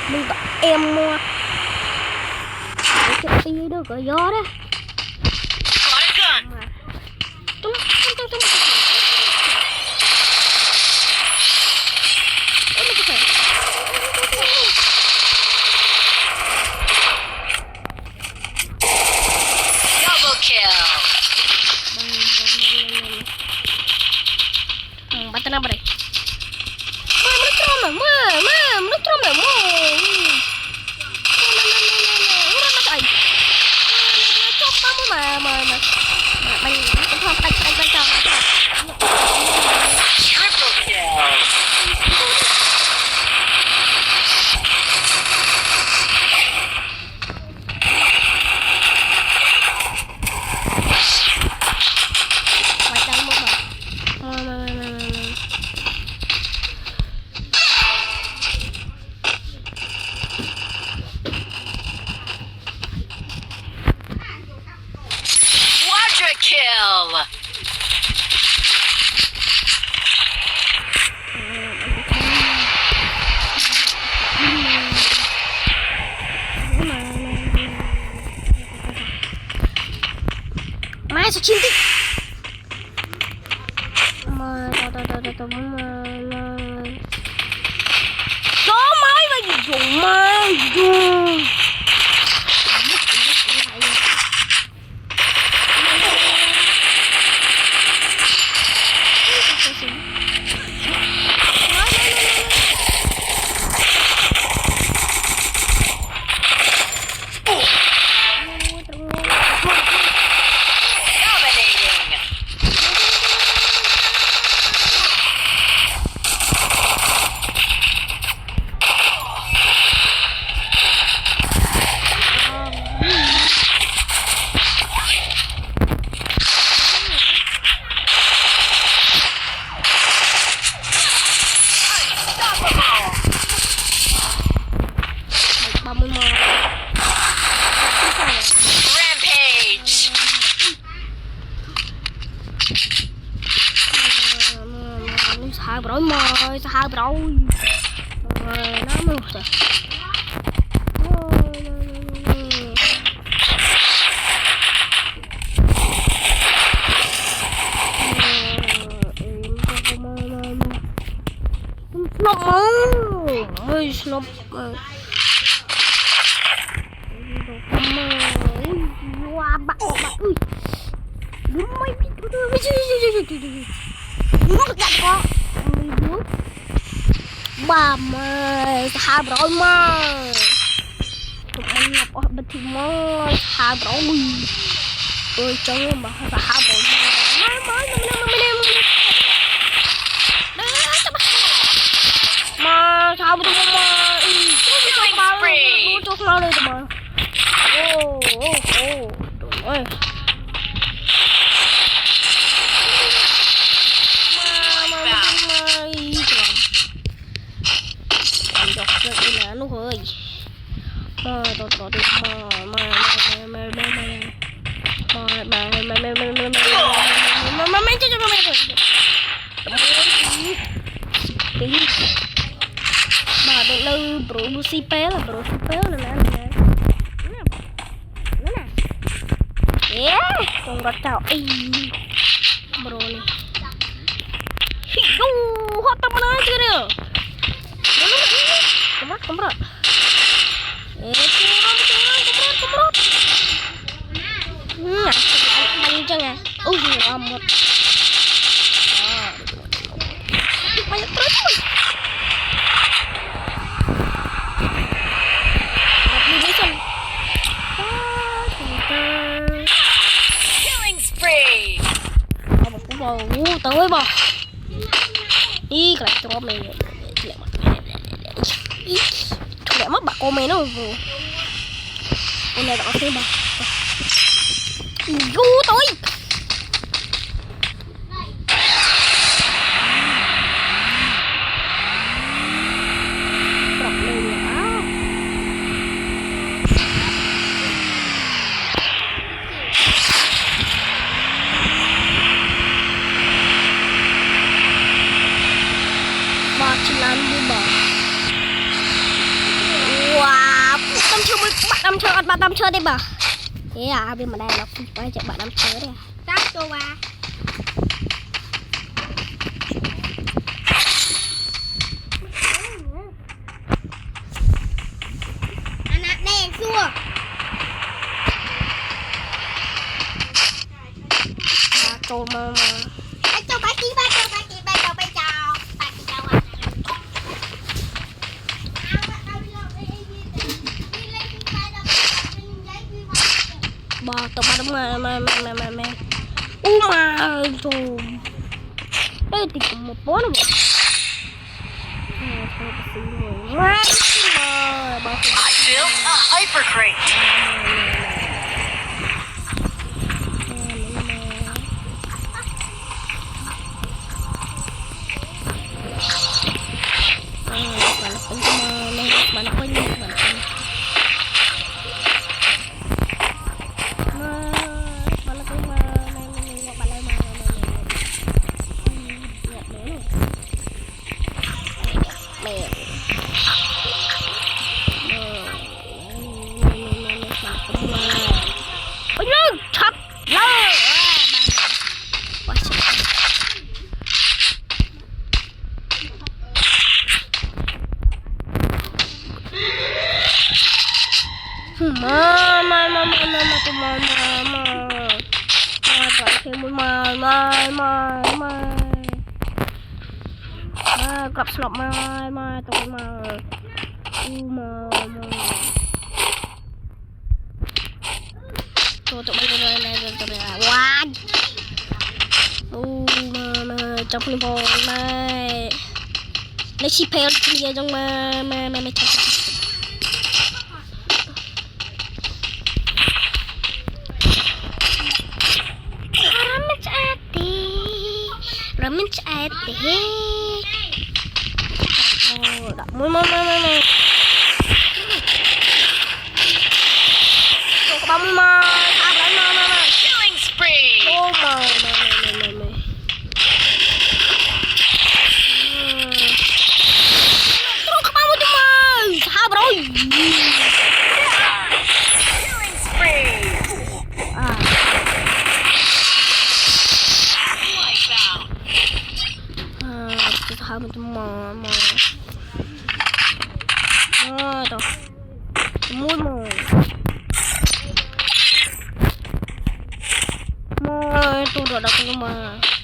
mình có em mua chụp đi được có gió đấy chúng Double kill. bắt tên nào đây nó trộm rồi nó trộm rồi nó chạy chốt tao mà mày không đánh cho Triple kill. mày đánh một mà Quadra kill. mai sao chim đi mà gió máy và gì dùng mai dùng Dominating. Rampage. Sao rồi nó mưa rồi Snop wow bạn ơi đúng mấy nó đặt con nước bà mà hai bro mà tụi mình nhập ở bên thì mà hai bro ơi chẳng mà hai bro mà sao mà chút nó đi mà ô ơi nó hơi bà được lưu bro si pé là nè con gọt chào y bro này hot tao mana chưa được Kumrat. Kumrat. Panjang ya. Amat. Banyak terus. Killing spree. Tới bò. Đi cái trộm này. Mẹ mất bà cô mày nó vừa con này đỏ thêm bà vô tôi đọc lên nữa bà chỉ làm như bà อดบ้านน้ำเชื้อได้บ่เฮ้ยเป็นมาได้เราไปจากบ้านน้ำเชื้อเนี่ยจับตัวมาอันนั้นแดงซัวโจมาไอ้โจไปกี่บ้านโจไปกี่บ้านโจไปเจ้าไปกี่เจ้าอ่ะบอกตัวมาโจได้ติดกับหมดป้อนหมดI built a hyper crate. กลับสลับมาตรงมาตัวมันอะไรว้านมาจับพลิบอลมาในชีเพลที่ยังมาไม่ทันRamen chat deh. Oh, dah. Mau. Tuh, kamu mau. Sabar, mau. Killing spree. Oh, mau. Terus kamu tuh mau. Sabar, Killing spree. Hãy subscribe cho kênh Ghiền Mì Gõ để không bỏ lỡ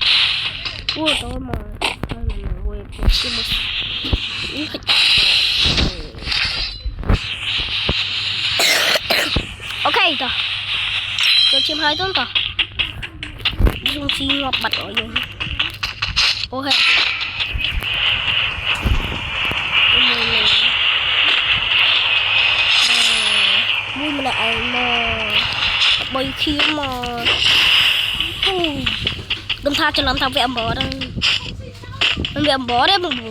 ok rồi cho chim hai tuần rồi dùng chi ngọt bật ở dưới ok vui mà lại mà bay khí mà đừng tha cho làm thằng vẹn bó đây vẹn bó đấy buồn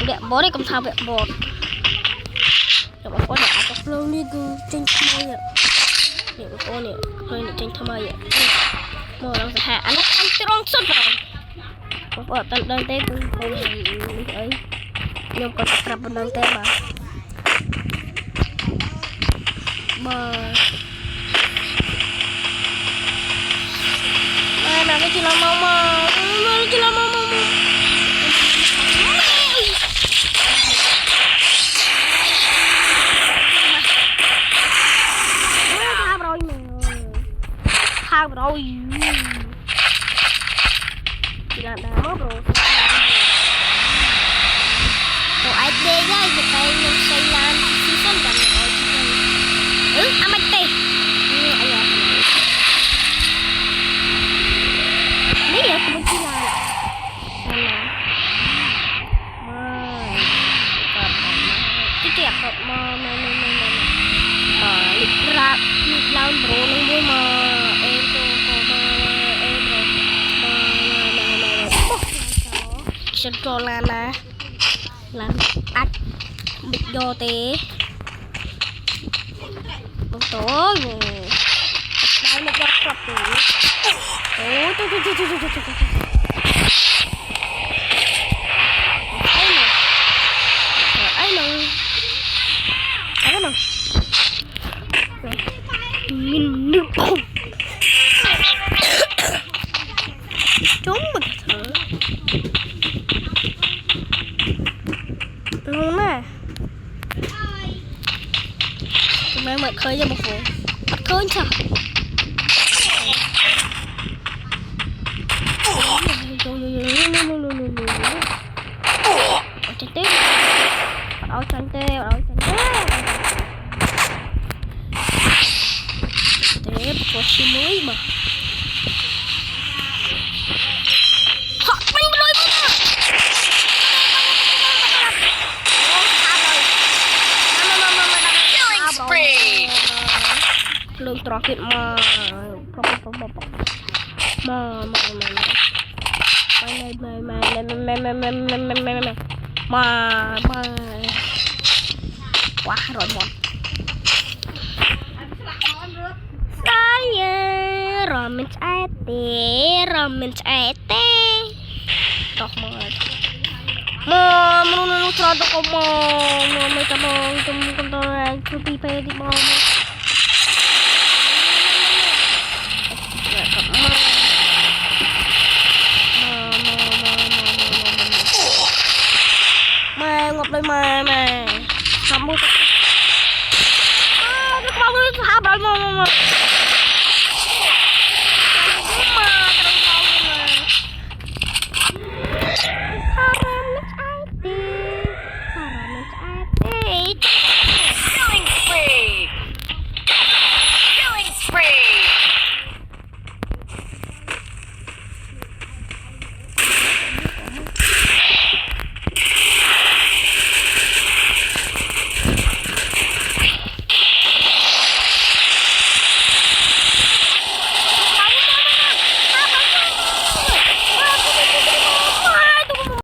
vẹn bó đấy cầm thao vẹn bó để mà có đã có lâu đi cứ trên thay ạ để mà có nè hơi nè trên thay ạ mà đang hạ anh trong suốt rồi có ở tận đây tết cũng không ấy nhưng còn tập bên đây tết mà nào cái chị làm mà chị làm mà thang rồi chị làm đã mất rồi ai đây ra cái tay mình xây lan xí xanh cầm rồi anh tê mấy giờ cũng chỉ là cái kẹp mà lịch ra lịch lao bro nó mua mà em tôi có em rồi chân trò là ách bị do té tối rồi đây nó cho cặp rồi ấy nè mà mẹ mệt khơi cho một phụ khơi sao chạy tiếp ở tranh tê tiếp có chi mới mà họ bắn đôi lượng trò chuyện mà quá rồi một rồi mình sẽ tóc mà nó tròn tóc mà mấy cái bông trong con tôi cứ đi về đi bông mà ngọc đây mà không mua nó không có thả bảo mà